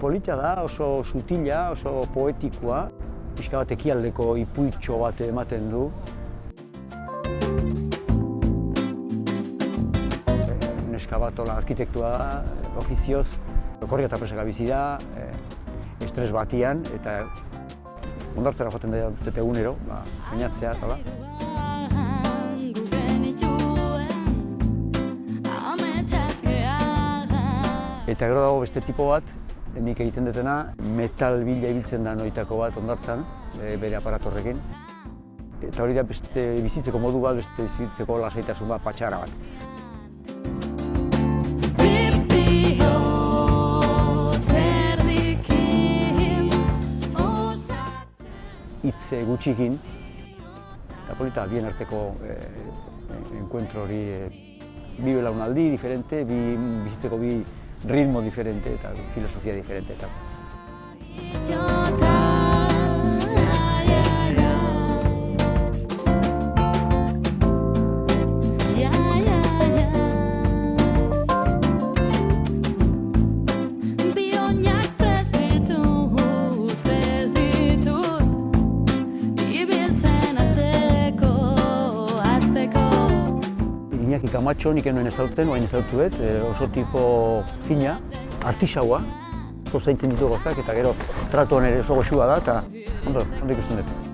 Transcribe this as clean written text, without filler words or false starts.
Polita da, oso sutila, oso poetikoa, pixka bat ekialdeko ipuitxo bat ematen du. Neska bat arkitektua da, ofizioz, korrika eta presaka bizi da, estres batian, eta hondartzera joaten da egunero, bainatzea eta da. Eta gero dago beste tipo bat, nik egiten dutena, metal bila ibiltzen da noitako bat hondartzan, bere aparatorrekin. Eta hori da beste bizitzeko modu bat, beste bizitzeko lasaitasun bat, patxara bat. Hitz gutxikin, eta polita bien arteko enkuentro hori, bi belaunaldi diferente, bizitzeko bi ritmo diferente eta filosofia diferente eta. Iñaki Camacho nik enuen ezautzen, oain ezautuet, oso tipo fina, artisaua, oso zaintzen ditu gozak eta gero tratuan ere oso goxua da eta ondo ikusten dut.